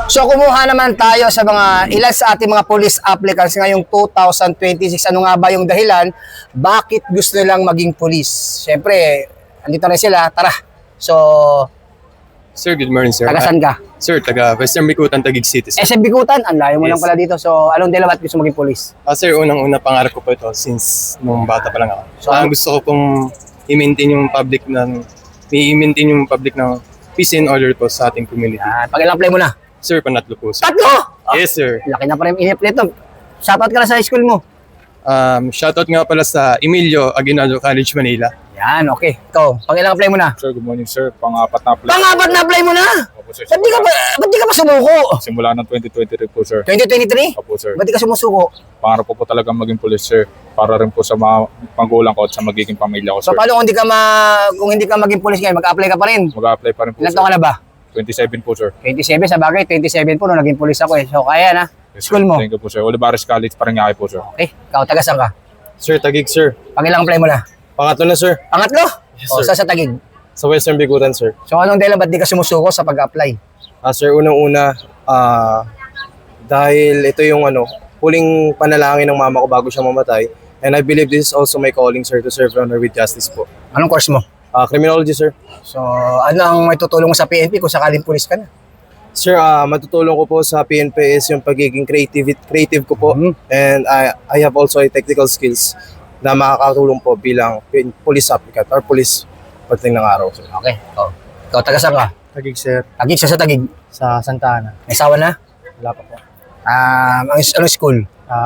So kumuha naman tayo sa mga ilan sa ating mga police applicants ngayong 2026. Ano nga ba yung dahilan? Bakit gusto nilang maging police? Siyempre, andito na sila. Tara. So, Sir, good morning, sir. taga saan ka? Sir, taga Western Bicutan, Taguig City, sir. SM Bikutan. Ang layo mo Yes. lang pala dito. So, anong dahilan ba't gusto maging police? Sir, unang-una pangarap ko po ito since nung bata pa lang ako. So, Gusto ko pong i-maintain yung public ng peace and order po sa ating community. Pag-apply mo na. Sir, panatlo po, sir. Tatlo! Yes, sir. Laki na pa rin inip nito. Shoutout ka na sa school mo. Shoutout nga pala sa Emilio Aguinaldo College, Manila. Yan, okay. Ikaw, pag-ilang apply mo na? Sir, good morning sir. Pang-apat na apply. Pang-apat na apply mo na! Opo sir. Ba't di ka pa sumuko? Simula ng 2023 po sir. 2023? Opo sir. Ba't di ka sumusuko? Pangarap ko po talagang maging police sir. Para rin po sa mga magulang ko at sa magiging pamilya ko So sir. paano kung hindi ka maging police ngayon, mag-apply ka pa rin? Mag-apply pa rin po Ilan sir. taon ka na ba? 27 po sir. 27, sa bagay, 27 po nung naging police ako eh. So kaya na. Yes, School sir. mo? Thank you po sir. Olivares College Parañaque po sir. Okay, ikaw, taga saan ka? Sir, Taguig, sir. Pag-ilang apply mo na? Pangatlo na, sir. Pangatlo? Yes, O, sir. sa Taguig. Sa Western Bicutan, sir. So anong dahilan ba't di ka sumusuko sa pag-apply? Sir, unang-una, dahil ito yung huling panalangin ng mama ko bago siya mamatay. And I believe this is also my calling, sir, to serve honor with justice po. Anong course mo? Criminology, sir. So ano ang may tutulong mo sa PNP kung sakaling police ka na? Sir, matutulong ko po sa PNP is yung pagiging creative ko po. And I have also a technical skills na makakatulong po bilang police applicant or police pagdating ng araw, sir. Okay, ikaw. Ikaw, taga saan ka? Tagig, sir. Taguig siya sa Taguig. Sa Santa Ana. May asawa na? Wala pa po. Anong school?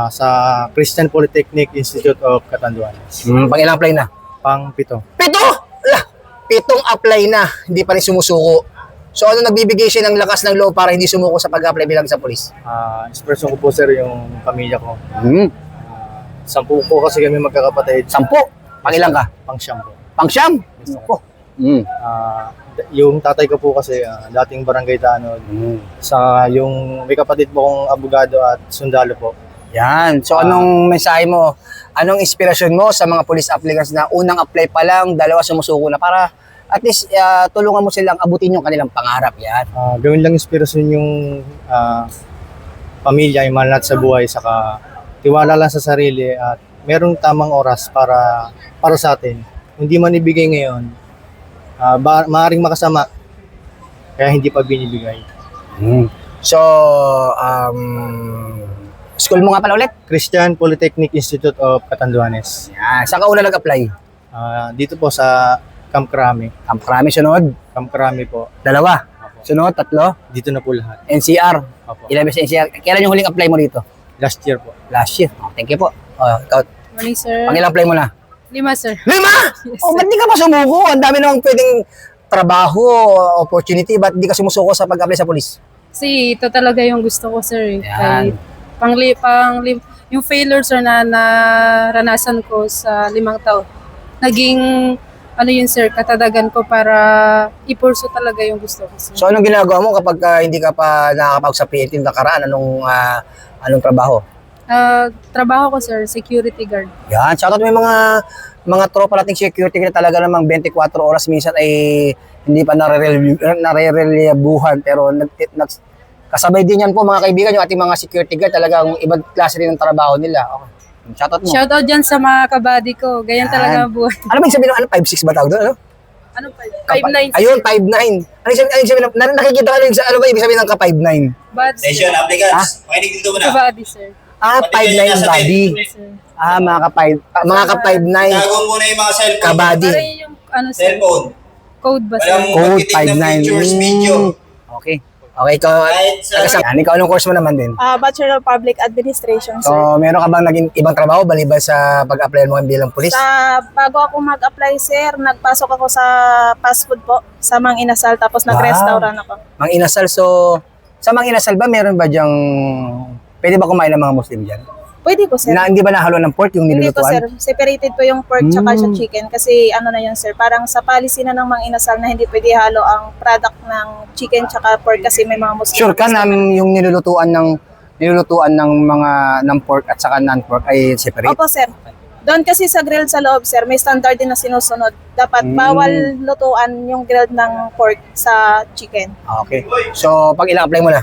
Sa Christian Polytechnic Institute of Catanduanes. Pag-ilang apply na? Pang-pito. 7! Lah, 7 apply na, hindi pa rin sumusuko. So ano nagbibigay siya ng lakas ng loob para hindi sumuko sa pag-apply bilang sa police? Inspiration ko po, sir, yung pamilya ko. 10 po kasi kami magkakapatid. 10. Pag-ilang ka? Pang-siyam po. Pang-siyam? Ako. Yung tatay ko po kasi dating barangay tanod. Sa yung may kapatid po kong abogado at sundalo po. Yan. So anong mensahe mo? Anong inspirasyon mo sa mga police applicants na unang apply pa lang, dalawa sumusuko na para at least tulungan mo silang abutin yung kanilang pangarap yan. Gawin lang inspirasyon yung pamilya, yung mahal natin sa buhay, saka tiwala lang sa sarili at merong tamang oras para sa atin. Hindi man ibigay ngayon, maaaring makasama, kaya hindi pa binibigay. So, school mo nga pala ulit? Christian Polytechnic Institute of Catanduanes. Yan. Saan ka una nag-apply? Dito po sa Camp Crame. Camp Crame, sunod. Camp Crame po. Dalawa. Sunod, tatlo. Dito na po lahat. NCR. Opo. Ilan ba sa NCR? Kailan yung huling apply mo dito? Last year po. Last year. Oh, thank you po. Ikaw, Morning, sir. pang-ilang apply mo na? 5, sir. 5! Oh, ba't di ka pa sumuko? Ang dami namang pwedeng trabaho, opportunity. Ba't di ka sumusuko sa pag-apply sa police? Kasi ito talaga yung gusto ko, sir. Yan. Yung failure, sir, na naranasan ko sa 5 taon. Naging, sir, katadagan ko para ipurso talaga yung gusto ko, sir. So, anong ginagawa mo kapag hindi ka pa nakakapag sa PNP nakaraan? Anong trabaho? Trabaho ko, sir, security guard. Yan, shoutout mo yung mga tropa nating security na talaga namang 24 oras minsan ay hindi pa nare-reliebuhan pero kasabay din yan po mga kaibigan yung ating mga security guard talagang ibang klase rin ng trabaho nila. Okay. Shoutout mo. Shoutout dyan sa mga kabady ko. Ganyan Yan. talaga ang buhay. Ano ba yung sabihin ng 5'6" ba tawag doon? Ano? Ano pa? 5'9". Ayun, 5'9". Ano yung sabihin nakikita ka rin sa ano ba yung sabihin ng ka-5'9"? Bad, sir. Attention applicants, makinig dito muna. Kabady, sir. 5'9" body. Yes, sir. Mga ka-5'9". Tago muna yung mga cellphone. Kabady. Para yung, sir, Cellphone. code ba, sir? Walang Code magtitig na 5'9". pictures, video. Okay. Okay, ikaw, Kahit sa- ikaw anong course mo naman din? Bachelor of Public Administration, sir. So, meron ka bang naging ibang trabaho maliban sa pag-apply mo bilang pulis? Bago ako mag-apply, sir, nagpasok ako sa fast food po, sa Mang Inasal, tapos nag-restaurant ako. Mang Inasal, so sa Mang Inasal ba meron ba diyang pwede ba kumain ng mga Muslim diyan? Pwede po, sir. Hindi ba nahalo ng pork yung Hindi po, sir. nilulutuan? Separated po yung pork tsaka sa chicken. Kasi ano na yun, sir, parang sa policy na ng Mang Inasal na hindi pwede halo ang product ng chicken tsaka pork kasi may mga Muslim. Sure ka na yung nilulutuan ng mga ng pork at saka non-pork ay separate? Opo, sir. Doon kasi sa grilled sa loob, sir, may standard din na sinusunod. Dapat bawal lutuan yung grilled ng pork sa chicken. Okay. So, pag ilang apply mo na?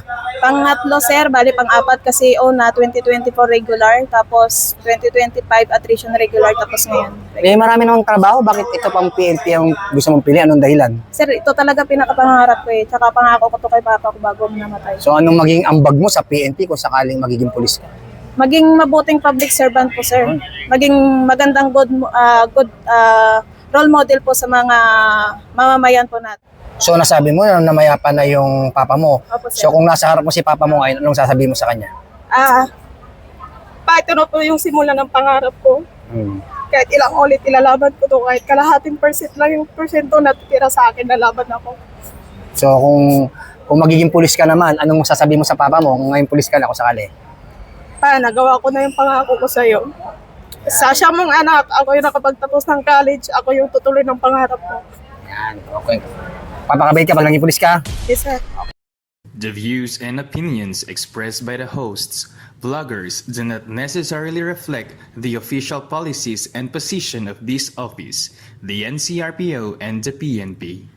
Pangatlo, sir, bali pang-apat kasi una 2024 regular, tapos 2025 attrition regular, tapos ngayon. Eh, marami namang trabaho. Bakit ito pang PNP ang gusto mong pili? Anong dahilan? Sir, ito talaga pinakapangarap ko eh. Tsaka pangako ko to kay papa ko bago namatay. So, anong maging ambag mo sa PNP kung sakaling magiging pulis ka? Maging mabuting public servant po, sir. Maging magandang good role model po sa mga mamamayan po natin. So, nasabi mo na namayapa na yung papa mo. Opo, sir. So, kung nasa harap mo si papa mo ngayon, anong sasabihin mo sa kanya? Ito na po yung simula ng pangarap ko. Hmm. Kahit ilang ulit ilalaban ko to, kahit kalahating percent lang yung persento natitira sa akin, lalaban ako. So, kung magiging pulis ka naman, anong sasabihin mo sa papa mo kung ngayon pulis ka na kung sakali? Nagawa ko na yung pangako ko sa'yo. Sa siya mong anak, ako yung nakapagtapos ng college, ako yung tutuloy ng pangarap ko. Yan, okay. Papakabait ka pag naging pulis ka? Yes, sir. The views and opinions expressed by the hosts, vloggers do not necessarily reflect the official policies and position of this office, the NCRPO, and the PNP.